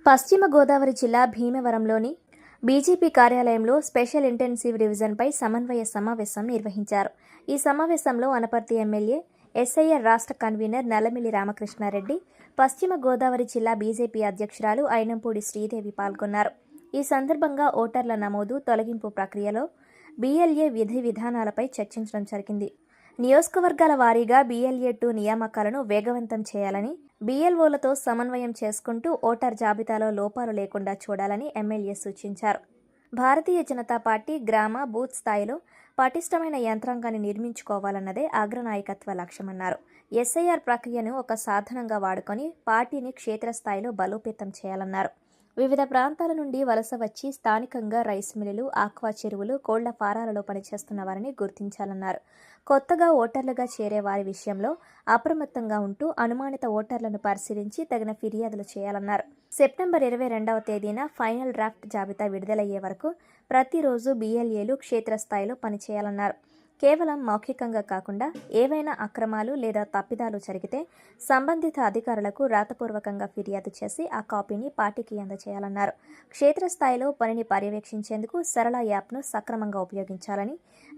పశ్చిమ గోదావరి జిల్లా భీమవరంలోని బీజేపీ కార్యాలయంలో స్పెషల్ ఇంటెన్సివ్ రివిజన్పై సమన్వయ సమావేశం నిర్వహించారు. ఈ సమావేశంలో అనపర్తి ఎమ్మెల్యే ఎస్ఐఆర్ రాష్ట్ర కన్వీనర్ నల్లమిల్లి రామకృష్ణారెడ్డి, పశ్చిమ గోదావరి జిల్లా బీజేపీ అధ్యక్షురాలు అయినంపూడి శ్రీదేవి పాల్గొన్నారు. ఈ సందర్భంగా ఓటర్ల నమోదు, తొలగింపు ప్రక్రియలో బీఎల్ఏ విధి విధానాలపై చర్చించడం జరిగింది. నియోజకవర్గాల వారీగా BLA-2 నియామకాలను వేగవంతం చేయాలని, BLOలతో సమన్వయం చేసుకుంటూ ఓటర్ జాబితాలో లోపాలు లేకుండా చూడాలని ఎమ్మెల్యే సూచించారు. భారతీయ జనతా పార్టీ గ్రామ, బూత్ స్థాయిలో పటిష్టమైన యంత్రాంగాన్ని నిర్మించుకోవాలన్నదే అగ్రనాయకత్వ లక్ష్యమన్నారు. SIR ప్రక్రియను ఒక సాధనంగా వాడుకొని పార్టీని క్షేత్రస్థాయిలో బలోపేతం చేయాలన్నారు. వివిధ ప్రాంతాల నుండి వలస వచ్చి స్థానికంగా రైస్ మిల్లులు, ఆక్వా చెరువులు, కోళ్ల ఫారాలలో పనిచేస్తున్న వారిని గుర్తించాలన్నారు. కొత్తగా ఓటర్లుగా చేరే వారి విషయంలో అప్రమత్తంగా ఉంటూ అనుమానిత ఓటర్లను పరిశీలించి తగిన ఫిర్యాదులు చేయాలన్నారు. సెప్టెంబర్ 22వ తేదీన ఫైనల్ డ్రాఫ్ట్ జాబితా విడుదలయ్యే వరకు ప్రతిరోజు BLAలు క్షేత్రస్థాయిలో పనిచేయాలన్నారు. కేవలం మౌఖికంగా కాకుండా ఏవైనా అక్రమాలు లేదా తప్పిదాలు జరిగితే సంబంధిత అధికారులకు రాతపూర్వకంగా ఫిర్యాదు చేసి ఆ కాపీని పార్టీకి అందజేయాలన్నారు. క్షేత్రస్థాయిలో పనిని పర్యవేక్షించేందుకు సరళ యాప్ను సక్రమంగా ఉపయోగించాలని,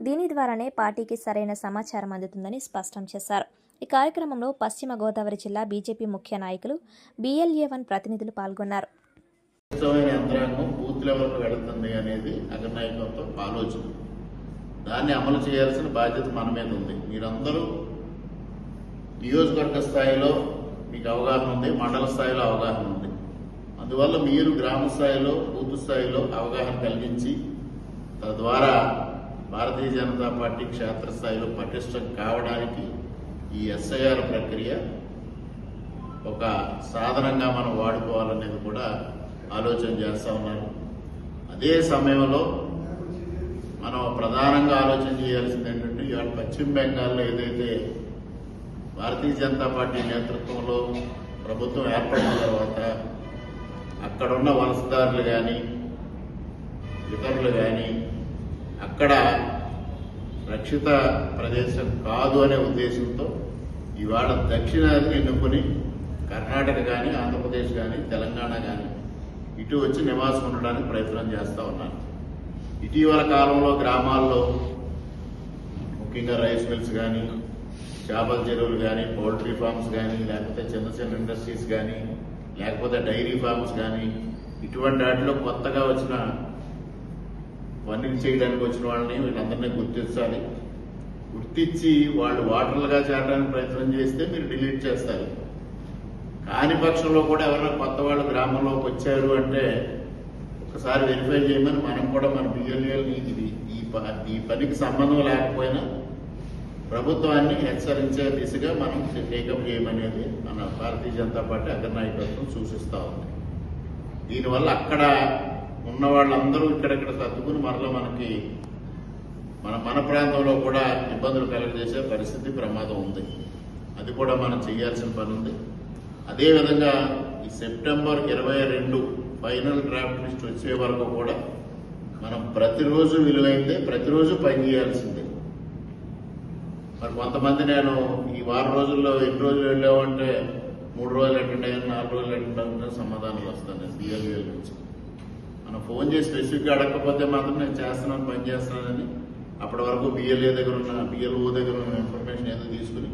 దీని ద్వారానే పార్టీకి సరైన సమాచారం అందుతుందని స్పష్టం చేశారు. ఈ కార్యక్రమంలో పశ్చిమ గోదావరి జిల్లా బీజేపీ ముఖ్య నాయకులు, BLA-1 ప్రతినిధులు పాల్గొన్నారు. దాన్ని అమలు చేయాల్సిన బాధ్యత మన మీద ఉంది. మీరందరూ నియోజకవర్గ స్థాయిలో మీకు అవగాహన ఉంది, మండల స్థాయిలో అవగాహన ఉంది. అందువల్ల మీరు గ్రామ స్థాయిలో, బూత్ స్థాయిలో అవగాహన కలిగించి తద్వారా భారతీయ జనతా పార్టీ క్షేత్రస్థాయిలో పటిష్టం కావడానికి ఈ SIR ప్రక్రియ ఒక సాధనంగా మనం వాడుకోవాలనేది కూడా ఆలోచన చేస్తూ ఉన్నారు. అదే సమయంలో మనం ప్రధానంగా ఆలోచన చేయాల్సింది ఏంటంటే, ఇవాళ పశ్చిమ బెంగాల్లో ఏదైతే భారతీయ జనతా పార్టీ నేతృత్వంలో ప్రభుత్వం ఏర్పడిన తర్వాత అక్కడున్న వలసదారులు కానీ ఇతరులు కానీ అక్కడ రక్షిత ప్రదేశం కాదు అనే ఉద్దేశంతో ఇవాళ దక్షిణాదిని ఎన్నుకొని కర్ణాటక కానీ, ఆంధ్రప్రదేశ్ కానీ, తెలంగాణ కానీ ఇటు వచ్చి నివాసం ఉండడానికి ప్రయత్నం చేస్తూ ఉన్నారు. ఇటీవల కాలంలో గ్రామాల్లో ముఖ్యంగా రైస్ మిల్స్ కానీ, చేపల చెరువులు కానీ, పౌల్ట్రీ ఫార్మ్స్ కానీ, లేకపోతే చిన్న చిన్న ఇండస్ట్రీస్ కానీ, లేకపోతే డైరీ ఫార్మ్స్ కానీ, ఇటువంటి వాటిలో కొత్తగా వచ్చిన పనులు చేయడానికి వచ్చిన వాళ్ళని వీళ్ళందరినీ గుర్తించాలి. గుర్తించి వాళ్ళు ఓటర్లుగా చేరడానికి ప్రయత్నం చేస్తే మీరు డిలీట్ చేస్తారు. కాని పక్షంలో కూడా ఎవరైనా కొత్త వాళ్ళు గ్రామంలోకి వచ్చారు అంటే ఒకసారి వెరిఫై చేయమని మనం కూడా మన BLAని ఈ పనికి సంబంధం లేకపోయినా ప్రభుత్వాన్ని హెచ్చరించే దిశగా మనం టేకప్ చేయమనేది మన భారతీయ జనతా పార్టీ అగ్రనాయకత్వం సూచిస్తూ ఉంది. దీనివల్ల అక్కడ ఉన్న వాళ్ళందరూ ఇక్కడెక్కడ సర్దుకుని మరలా మనకి మన ప్రాంతంలో కూడా ఇబ్బందులు కలుగజేసే పరిస్థితి ప్రమాదం ఉంది. అది కూడా మనం చేయాల్సిన పని ఉంది. అదేవిధంగా ఈ సెప్టెంబర్ 22 ఫైనల్ డ్రాఫ్ట్ లిస్ట్ వచ్చే వరకు కూడా మనం ప్రతిరోజు విలువైందే, ప్రతిరోజు పనిచేయాల్సిందే. మరి కొంతమంది నేను ఈ వారం రోజుల్లో ఎన్ని రోజులు వెళ్ళామంటే 3 రోజులు అటెండ్ అయ్యాను, 4 రోజులు అటెండ్ అవుతున్నా సమాధానాలు వస్తాను BLA నుంచి. మనం ఫోన్ చేసి స్పెసిఫిక్గా అడగకపోతే మాత్రం నేను చేస్తున్నాను, పని చేస్తున్నానని అప్పటి వరకు BLA దగ్గర ఉన్న, BLO దగ్గర ఉన్న ఇన్ఫర్మేషన్ ఏదో తీసుకుని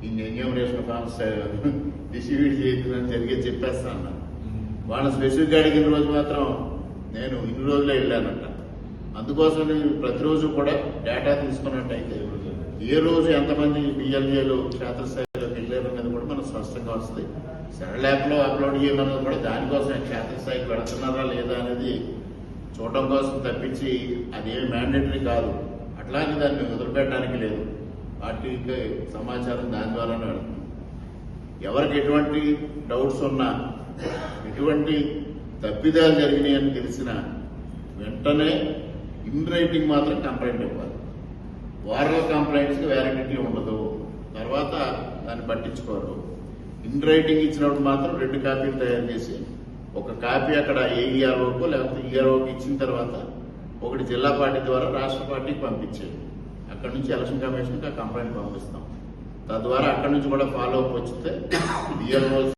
ఈ ఎన్యూమరేషన్ ఫార్మ్స్ డిస్ట్రిబ్యూట్ చేయిందని జరిగే చెప్పేస్తాను. వాళ్ళ స్పెసిఫిక్గా అడిగిన రోజు మాత్రం నేను ఇన్ని రోజులే వెళ్ళానంట. అందుకోసం ప్రతిరోజు కూడా డేటా తీసుకున్నట్టయితే ఏ రోజు ఎంతమంది BLAలు క్షేత్రస్థాయిలోకి వెళ్ళారు అనేది కూడా మనకు స్పష్టంగా వస్తుంది. సరళ యాప్లో అప్లోడ్ చేయమన్నది కూడా దానికోసం క్షేత్రస్థాయికి పెడుతున్నారా లేదా అనేది చూడటం కోసం తప్పించి అదేమి మ్యాండేటరీ కాదు. అట్లానే దాన్ని వదిలిపెట్టడానికి లేదు. పార్టీకి సమాచారం దాని ద్వారానే వెళ్తుంది. ఎవరికి ఎటువంటి డౌట్స్ ఉన్నా, ఎటువంటి తప్పిదాలు జరిగినాయని తెలిసిన వెంటనే ఇన్ రైటింగ్ మాత్రం కంప్లైంట్ ఇవ్వాలి. వారల్ కంప్లైంట్స్కి వ్యాలిడిటీ ఉండదు, తర్వాత దాన్ని పట్టించుకోరు. ఇన్ రైటింగ్ ఇచ్చినప్పుడు మాత్రం 2 కాపీలు తయారు చేసి ఒక కాపీ అక్కడ AEROకో లేకపోతే EROకి ఇచ్చిన తర్వాత ఒకటి జిల్లా పార్టీ ద్వారా రాష్ట్ర పార్టీకి పంపించేది. అక్కడి నుంచి ఎలక్షన్ కమిషన్కి ఆ కంప్లైంట్ పంపిస్తాం. తద్వారా అక్కడి నుంచి కూడా ఫాలో అప్ వచ్చితే BLO